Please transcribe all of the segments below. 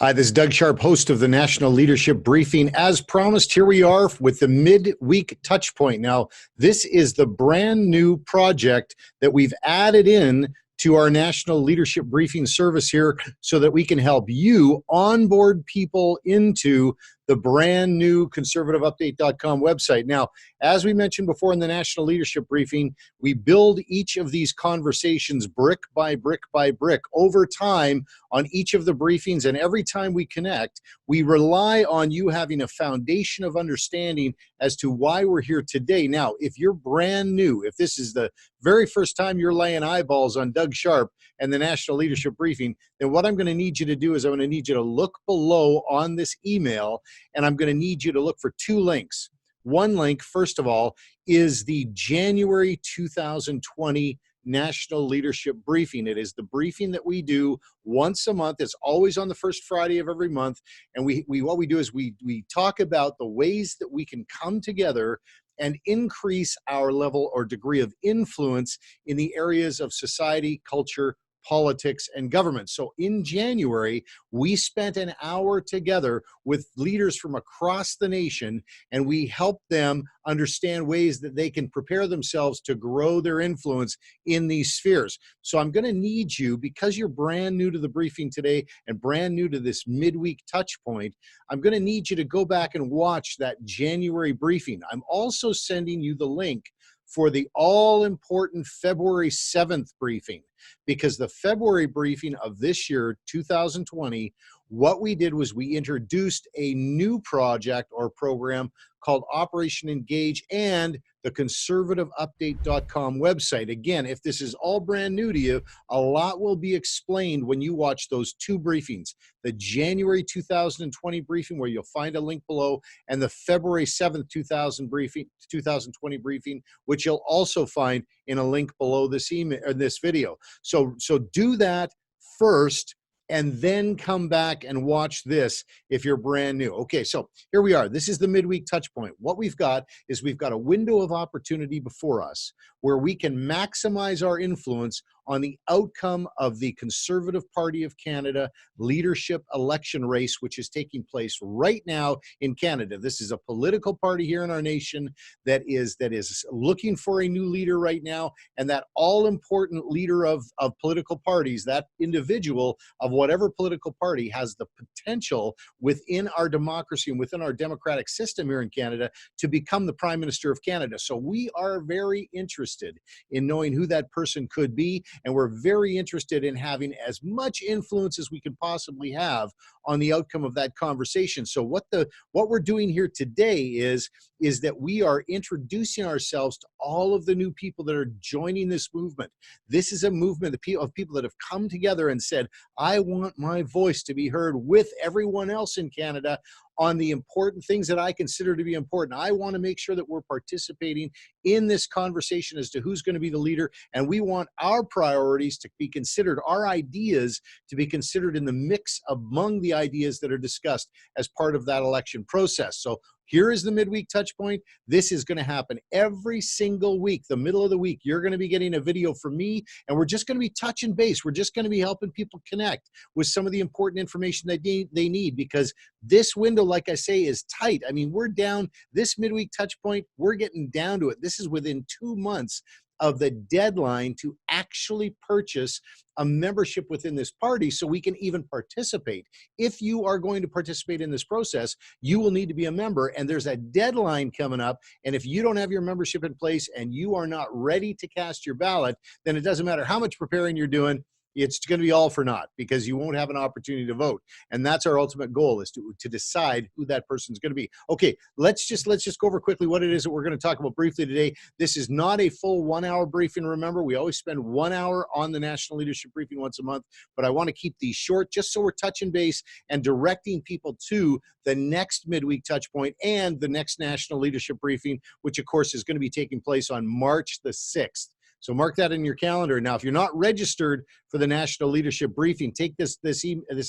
Hi, this is Doug Sharpe, host of the National Leadership Briefing. As promised, here we are with the midweek Touchpoint. Now, this is the brand new project that we've added in to our National Leadership Briefing service here so that we can help you onboard people into the brand new conservativeupdate.com website. Now, as we mentioned before in the National Leadership Briefing, we build each of these conversations brick by brick by brick over time on each of the briefings, and every time we connect, we rely on you having a foundation of understanding as to why we're here today. Now, if you're brand new, if this is the very first time you're laying eyeballs on Doug Sharpe and the National Leadership Briefing, then what I'm going to need you to do is I'm going to need you to look below on this email, and I'm going to need you to look for two links. One link, first of all, is the January 2020 National Leadership Briefing. It is the briefing that we do once a month. It's always on the first Friday of every month. And what we do is we talk about the ways that we can come together and increase our level or degree of influence in the areas of society, culture, politics, and government. So in January, we spent an hour together with leaders from across the nation, and we helped them understand ways that they can prepare themselves to grow their influence in these spheres. So I'm going to need you, because you're brand new to the briefing today and brand new to this midweek touch point, I'm going to need you to go back and watch that January briefing. I'm also sending you the link for the all-important February 7th briefing, because the February briefing of this year, 2020, what we did was we introduced a new project or program called Operation Engage and the conservativeupdate.com website. Again, if this is all brand new to you, a lot will be explained when you watch those two briefings, the January 2020 briefing, where you'll find a link below, and the February 7th, 2020 briefing, which you'll also find in a link below this email or this video. So do that first, and then come back and watch this if you're brand new. Okay, so here we are. This is the midweek touch point. What we've got is we've got a window of opportunity before us where we can maximize our influence on the outcome of the Conservative Party of Canada leadership election race, which is taking place right now in Canada. This is a political party here in our nation that is looking for a new leader right now, and that all-important leader of political parties, that individual of whatever political party, has the potential within our democracy and within our democratic system here in Canada to become the Prime Minister of Canada. So we are very interested in knowing who that person could be, and we're very interested in having as much influence as we can possibly have on the outcome of that conversation. So what we're doing here today is that we are introducing ourselves to all of the new people that are joining this movement. This is a movement of people that have come together and said, I want my voice to be heard with everyone else in Canada on the important things that I consider to be important. I want to make sure that we're participating in this conversation as to who's going to be the leader, and we want our priorities to be considered, our ideas to be considered in the mix among the ideas that are discussed as part of that election process. So here is the midweek touch point. This is going to happen every single week. The middle of the week, you're going to be getting a video from me, and we're just going to be touching base. We're just going to be helping people connect with some of the important information that they need, because this window, like I say, is tight. I mean, we're down this midweek touch point. We're getting down to it. This is within 2 months of the deadline to actually purchase a membership within this party so we can even participate. If you are going to participate in this process, you will need to be a member, and there's a deadline coming up. And if you don't have your membership in place and you are not ready to cast your ballot, then it doesn't matter how much preparing you're doing. It's going to be all for naught, because you won't have an opportunity to vote. And that's our ultimate goal, is to decide who that person's going to be. Okay, let's just go over quickly what it is that we're going to talk about briefly today. This is not a full 1 hour briefing. Remember, we always spend 1 hour on the National Leadership Briefing once a month, but I want to keep these short just so we're touching base and directing people to the next midweek touch point and the next National Leadership Briefing, which of course is going to be taking place on March the 6th. So mark that in your calendar. Now, if you're not registered for the National Leadership Briefing, take this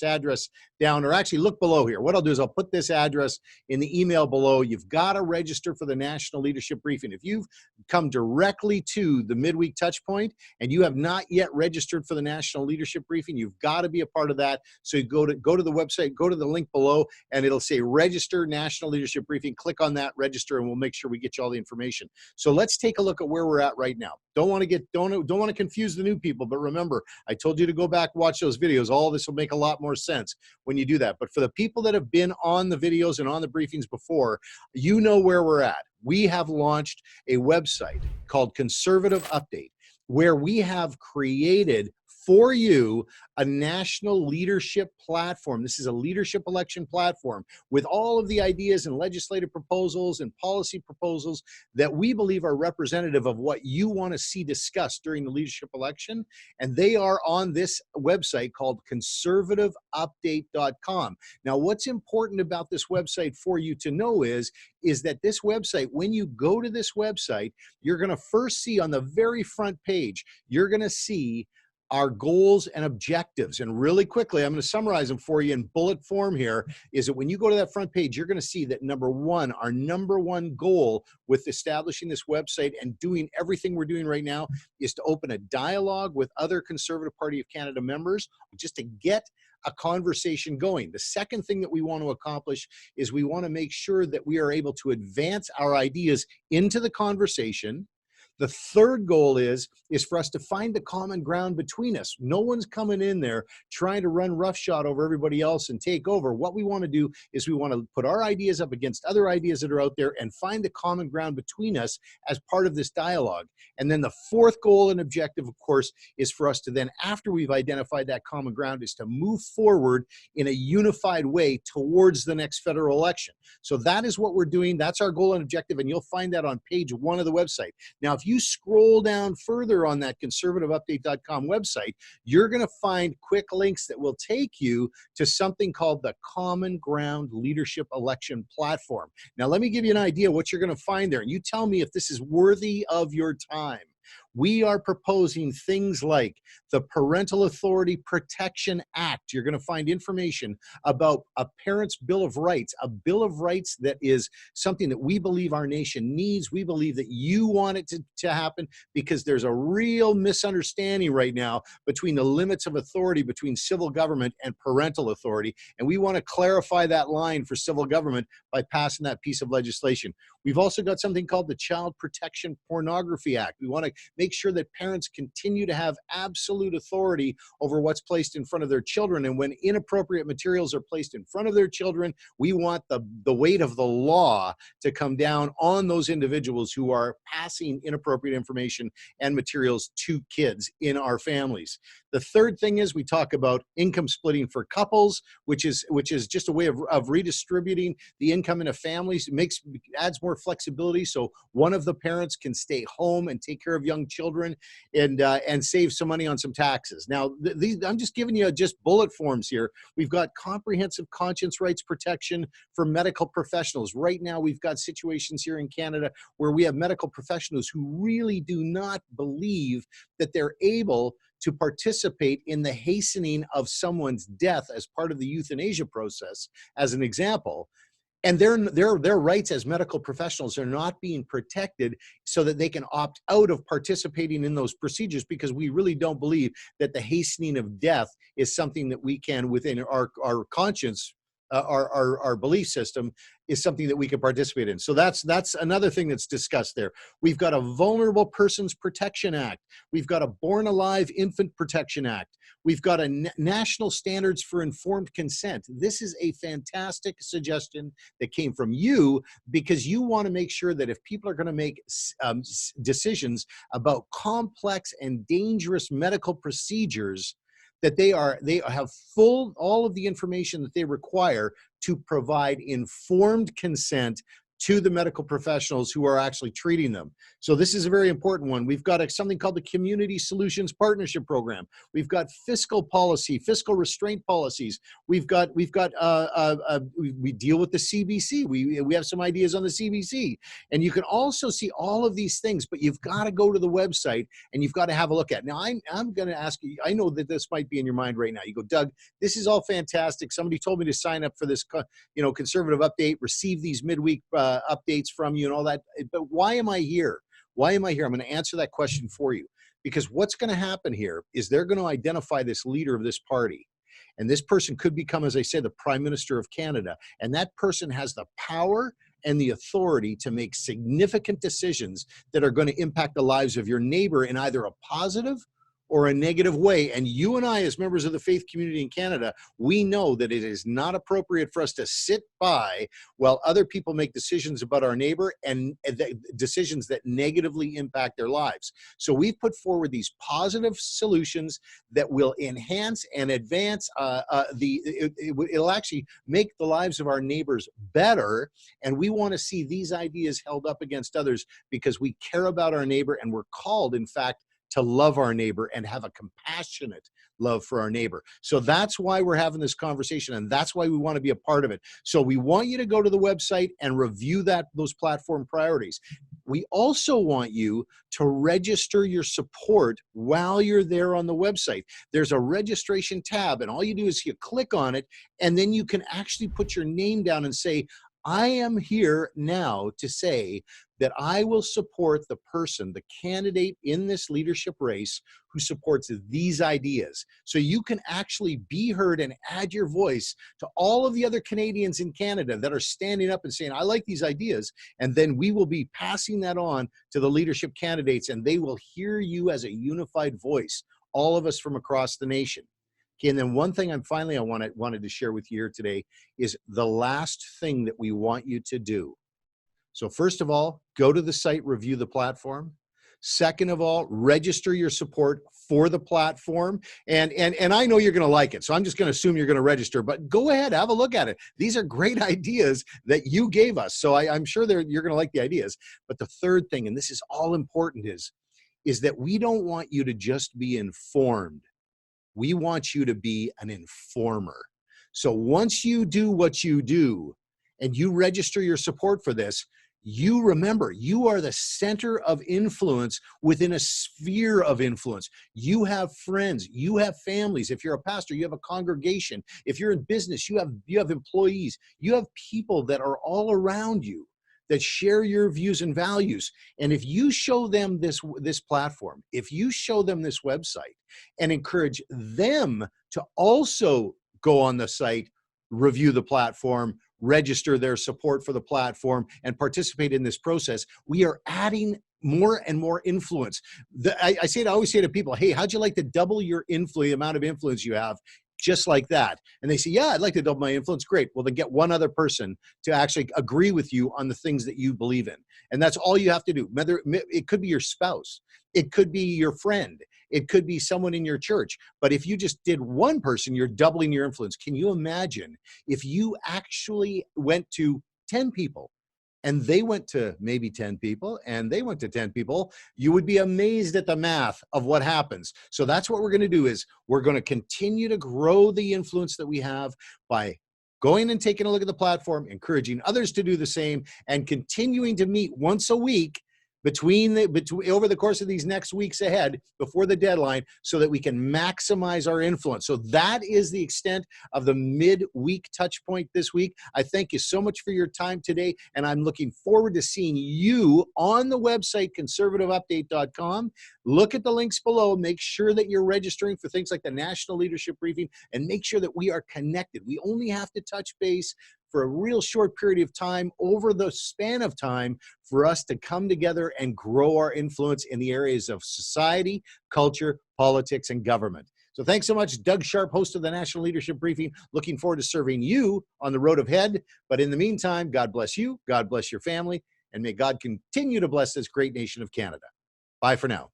address down, or actually look below here. What I'll do is I'll put this address in the email below. You've got to register for the National Leadership Briefing. If you've come directly to the midweek Touchpoint and you have not yet registered for the National Leadership Briefing, you've got to be a part of that. So you go to the website, go to the link below, and it'll say register National Leadership Briefing. Click on that, register, and we'll make sure we get you all the information. So let's take a look at where we're at right now. Don't want to confuse the new people, but remember, I told you to go back, watch those videos. All this will make a lot more sense when you do that. But for the people that have been on the videos and on the briefings before, you know where we're at. We have launched a website called Conservative Update, where we have created for you a national leadership platform. This is a leadership election platform with all of the ideas and legislative proposals and policy proposals that we believe are representative of what you want to see discussed during the leadership election. And they are on this website called conservativeupdate.com. Now, what's important about this website for you to know is that this website, when you go to this website, you're going to first see on the very front page, you're going to see our goals and objectives. And really quickly, I'm going to summarize them for you in bullet form here, is that when you go to that front page, you're going to see that number one, our number one goal with establishing this website and doing everything we're doing right now is to open a dialogue with other Conservative Party of Canada members just to get a conversation going. The second thing that we want to accomplish is we want to make sure that we are able to advance our ideas into the conversation. The third goal is for us to find the common ground between us. No one's coming in there trying to run roughshod over everybody else and take over. What we want to do is we want to put our ideas up against other ideas that are out there and find the common ground between us as part of this dialogue. And then the fourth goal and objective, of course, is for us to then, after we've identified that common ground, is to move forward in a unified way towards the next federal election. So that is what we're doing. That's our goal and objective, and you'll find that on page 1 of the website. Now, if you scroll down further on that conservativeupdate.com website, you're going to find quick links that will take you to something called the Common Ground Leadership Election Platform. Now, let me give you an idea what you're going to find there, and you tell me if this is worthy of your time. We are proposing things like the Parental Authority Protection Act. You're going to find information about a Parent's Bill of Rights, a Bill of Rights that is something that we believe our nation needs. We believe that you want it to happen because there's a real misunderstanding right now between the limits of authority between civil government and parental authority. And we want to clarify that line for civil government by passing that piece of legislation. We've also got something called the Child Protection Pornography Act. We want to make sure that parents continue to have absolute authority over what's placed in front of their children. And when inappropriate materials are placed in front of their children, we want the weight of the law to come down on those individuals who are passing inappropriate information and materials to kids in our families. The third thing is we talk about income splitting for couples, which is just a way of redistributing the income in a family. It adds more flexibility, so one of the parents can stay home and take care of young children and save some money on some taxes. Now, I'm just giving you just bullet forms here. We've got comprehensive conscience rights protection for medical professionals. Right now, we've got situations here in Canada where we have medical professionals who really do not believe that they're able to participate in the hastening of someone's death as part of the euthanasia process, as an example. And their rights as medical professionals are not being protected so that they can opt out of participating in those procedures, because we really don't believe that the hastening of death is something that we can, within our conscience, our belief system, is something that we can participate in. So that's another thing that's discussed there. We've got a Vulnerable Persons Protection Act. We've got a Born Alive Infant Protection Act. We've got a National Standards for Informed Consent. This is a fantastic suggestion that came from you, because you want to make sure that if people are going to make decisions about complex and dangerous medical procedures, that they have all of the information that they require to provide informed consent to the medical professionals who are actually treating them. So this is a very important one. We've got something called the Community Solutions Partnership Program. We've got fiscal policy, fiscal restraint policies. We deal with the CBC. We have some ideas on the CBC, and you can also see all of these things. But you've got to go to the website and you've got to have a look at it. Now, I'm going to ask you. I know that this might be in your mind right now. You go, Doug, this is all fantastic. Somebody told me to sign up for this, conservative update, receive these midweek updates from you and all that. But why am I here? Why am I here? I'm going to answer that question for you, because what's going to happen here is they're going to identify this leader of this party. And this person could become, as I said, the Prime Minister of Canada. And that person has the power and the authority to make significant decisions that are going to impact the lives of your neighbor in either a positive or a negative way. And you and I, as members of the faith community in Canada, we know that it is not appropriate for us to sit by while other people make decisions about our neighbor and decisions that negatively impact their lives. So we've put forward these positive solutions that will enhance and advance it'll actually make the lives of our neighbors better. And we want to see these ideas held up against others because we care about our neighbor, and we're called, in fact, to love our neighbor and have a compassionate love for our neighbor. So that's why we're having this conversation, and that's why we want to be a part of it. So we want you to go to the website and review those platform priorities. We also want you to register your support while you're there on the website. There's a registration tab, and all you do is you click on it, and then you can actually put your name down and say, I am here now to say that I will support the person, the candidate in this leadership race who supports these ideas. So you can actually be heard and add your voice to all of the other Canadians in Canada that are standing up and saying, I like these ideas. And then we will be passing that on to the leadership candidates, and they will hear you as a unified voice, all of us from across the nation. Okay, and then one thing I wanted to share with you here today is the last thing that we want you to do. So first of all, go to the site, review the platform. Second of all, register your support for the platform. And I know you're going to like it, so I'm just going to assume you're going to register, but go ahead, have a look at it. These are great ideas that you gave us, so I'm sure you're going to like the ideas. But the third thing, and this is all important, is that we don't want you to just be informed. We want you to be an informer. So once you do what you do and you register your support for this, you remember, you are the center of influence within a sphere of influence. You have friends, you have families. If you're a pastor, you have a congregation. If you're in business, you have employees. You have people that are all around you that share your views and values. And if you show them this platform, if you show them this website and encourage them to also go on the site, review the platform, register their support for the platform, and participate in this process, we are adding more and more influence. I always say to people, hey, how'd you like to double your influence, the amount of influence you have? Just like that. And they say, yeah, I'd like to double my influence. Great. Well, then get one other person to actually agree with you on the things that you believe in. And that's all you have to do. It could be your spouse. It could be your friend. It could be someone in your church. But if you just did one person, you're doubling your influence. Can you imagine if you actually went to 10 people and they went to maybe 10 people and they went to 10 people? You would be amazed at the math of what happens. So that's what we're going to do, is we're going to continue to grow the influence that we have by going and taking a look at the platform, encouraging others to do the same, and continuing to meet once a week over the course of these next weeks ahead before the deadline, so that we can maximize our influence. So that is the extent of the midweek touch point this week. I thank you so much for your time today, and I'm looking forward to seeing you on the website, conservativeupdate.com. Look at the links below. Make sure that you're registering for things like the National Leadership Briefing, and make sure that we are connected. We only have to touch base for a real short period of time over the span of time for us to come together and grow our influence in the areas of society, culture, politics, and government. So thanks so much. Doug Sharpe, host of the National Leadership Briefing. Looking forward to serving you on the road ahead. But in the meantime, God bless you, God bless your family, and may God continue to bless this great nation of Canada. Bye for now.